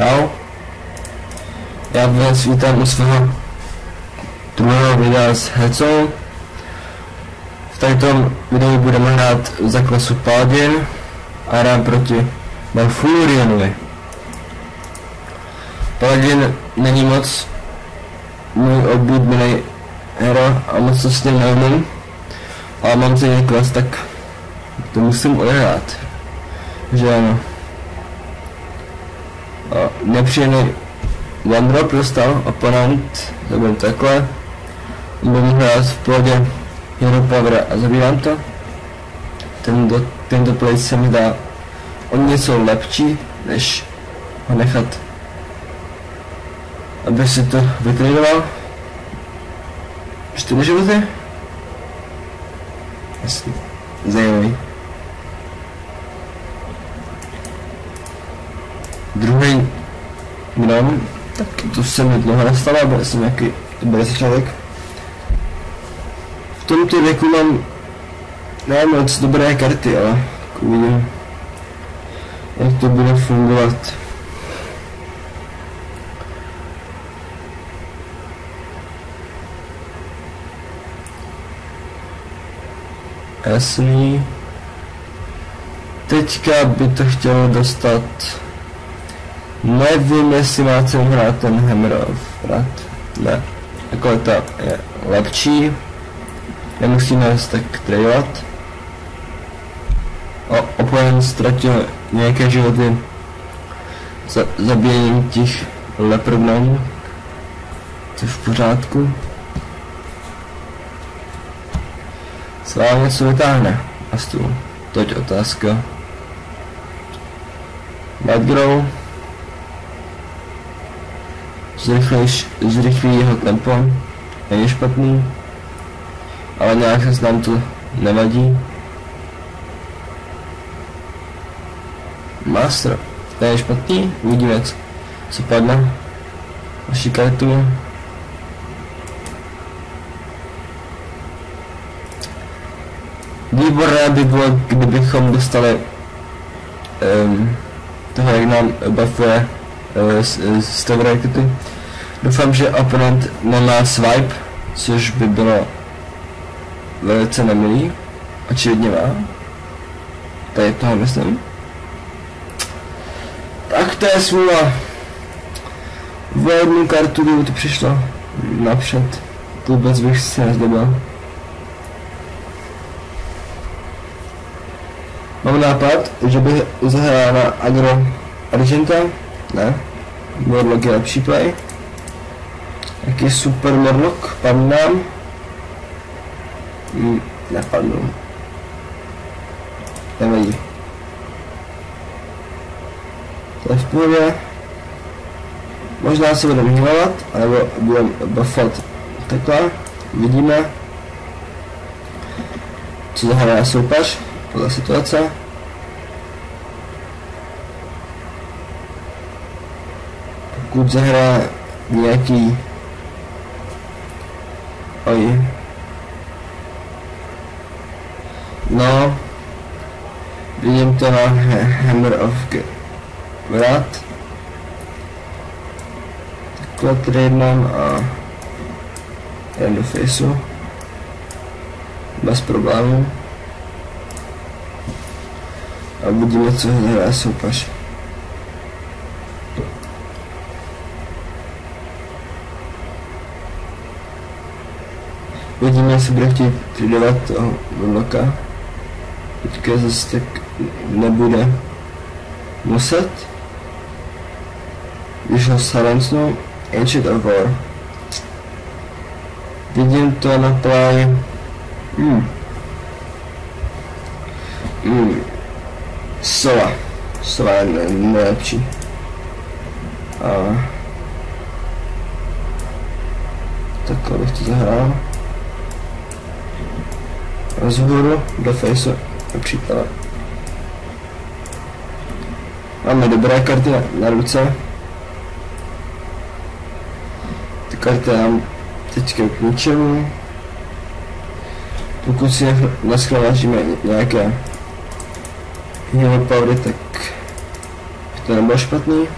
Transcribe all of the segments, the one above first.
Čau. Já vás vítám u svého druhého videa s Hecou. V tomto videu budeme hrát za klasu Paladin a hrám proti Malfurianovi. Paladin není moc můj oblíbený hero a moc to s ním neumím, ale mám za něj klas, tak to musím odehrát. Že ano. Nepříjemný one drop dostal oponent, zabijím takhle. Budu hrát v pohodě Hero Power a zabývám to. Tento play se mi dá o něco lepší, než ho nechat, aby si to vytrénoval. 4 životy? Jasně, zajímavý. Druhý gnom, tak to se mi dlouho nestalo, byl jsem nějaký dobrý začátek. V tomto věku mám ne moc dobré karty, ale uvidím, jak to bude fungovat. Jasný. Teďka by to chtělo dostat. Nevím, jestli má cenu hrát ten Hammer of Wrath. Ne. Jako to je lepší. Nemusíme se tak tradeovat. Oponent ztratil nějaké životy zabíjením těch leprognomů. Což v pořádku. Slává něco vytáhne. A stůl. Toť otázka. Lightgrow. Zrychlí jeho tempo. Není špatný. Ale nějak se nám to nevadí. Master. To je špatný. Uvidíme, co padne. Naši kartu. Výborné by bylo, kdybychom dostali toho, jak nám buffuje z toho rakety. Doufám, že oponent nemá swipe, což by bylo velice nemilý. Očividně má. Tady toho myslím. Tak to je smůla. V jednu kartu, kdyby to přišlo napřed. Vůbec bych se nezdobil. Mám nápad, že bych zahrál na Agro Argenta. Ne. Morlock je lepší play. Jaký super Morlock? Padl nám. Nepadl. Nevadí. To je v pohodě. Možná se budeme hýlovat, anebo budeme buffat takhle. Vidíme, co zahraje soupeř podle situace. Pokud zahraje nějaký no, vidím to na Hammer of Wrath. Takhle trade mám a jen do faceu. Bez problémů. A uvidíme, co hraje soupeř. Uvidíme, jestli bude chtít tradovat toho Morlocka. Teďka zase tak nebude muset. Když ho silencnu, Ancient of War. Vidím to na play. Sova je nejlepší. Takhle bych to zahrál. Rozhodu do faceu a přítele. Máme dobré karty na ruce. Ty karty nám teďka k ničemu. Pokud si naschledážíme nějaké Hero Power, tak to nebylo špatný.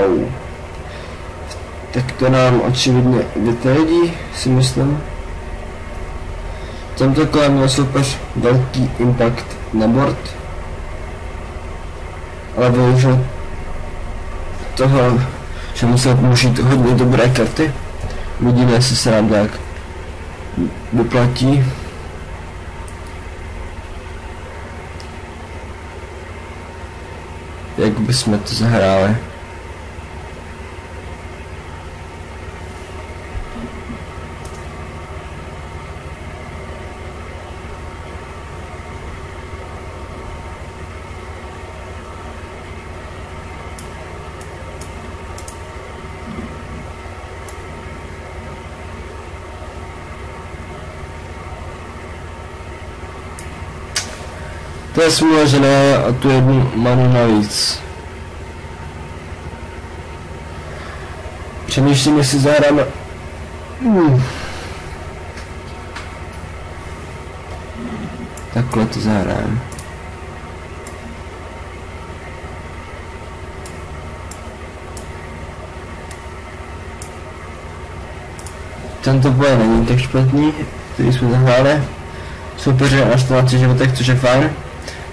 Wow. Tak to nám očividně vytledí, si myslím. V tomto kole měl soupeř velký impact na board, ale využil toho, že musel použít hodně dobré karty. Uvidíme, jestli se nám tak vyplatí. Jak bychom to zahráli. To je smůla, že ne a tu jednu manu navíc. Přemýšlím, jestli zahráme. Takhle to zahrajeme. Tento boj není tak špatný, který jsme zahráli. Soupeře na 14 životech, což je fajn.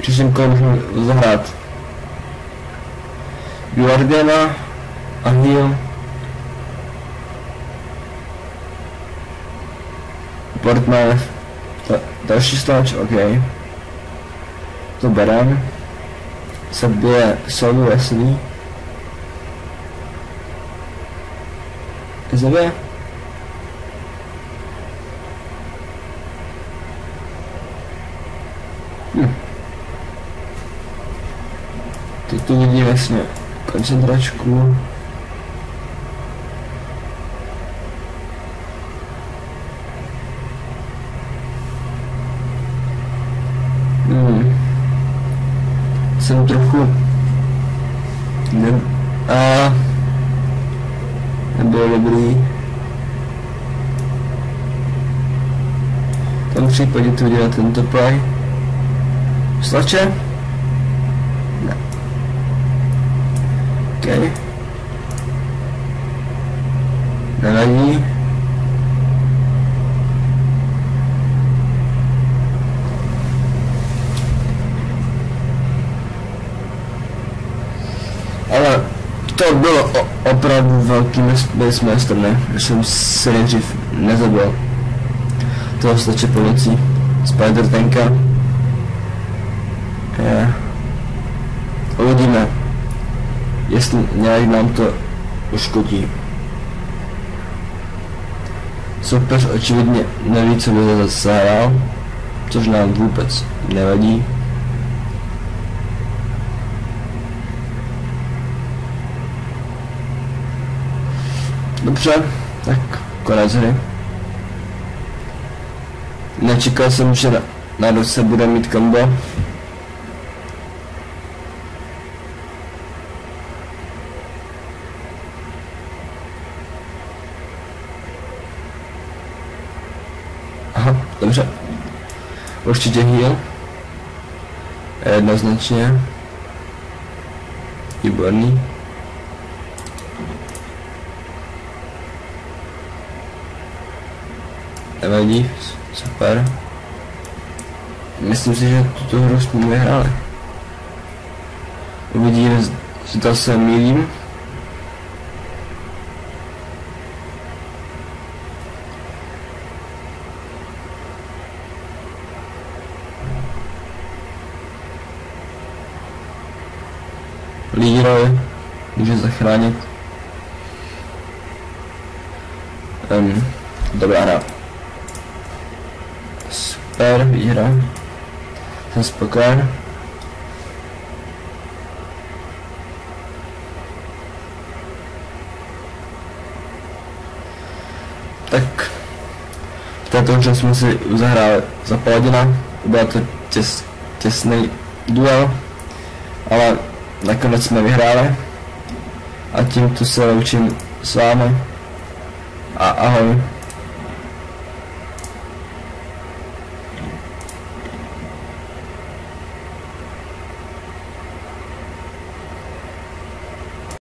Příštím kole můžeme zahrát Guardiana a Heal. Board máme další stač, ok. To berem. Zabije Solu Wesley. Zabije? Teď tu vidím jasně koncentračku. Jsem trochu nebylo dobrý. V tom případě to udělat tento play. Slače? Ne. OK. Nevadí. Ale to bylo opravdu velký mistr, ne? Že jsem se nejdřív nezabil toho slače pomocí Spider Tanka. Uvidíme, jestli nějak nám to uškodí. Soupeř očividně neví, co by zahrál, což nám vůbec nevadí. Dobře, tak konec hry. Nečekal jsem, že na doce bude mít combo. Aha, dobře. Určitě heal. Jednoznačně. Výborný. Nevadí, super. Myslím si, že tuto hru jsme vyhráli. Uvidíme, zda se mýlím. Leroy může zachránit. Dobrá hra. Super, výhra. Jsem spokojen. Tak v této hře jsme si zahráli za Paladina. Byl to těsný duel, ale nakonec jsme vyhráli. A tímto se loučím s vámi. A ahoj.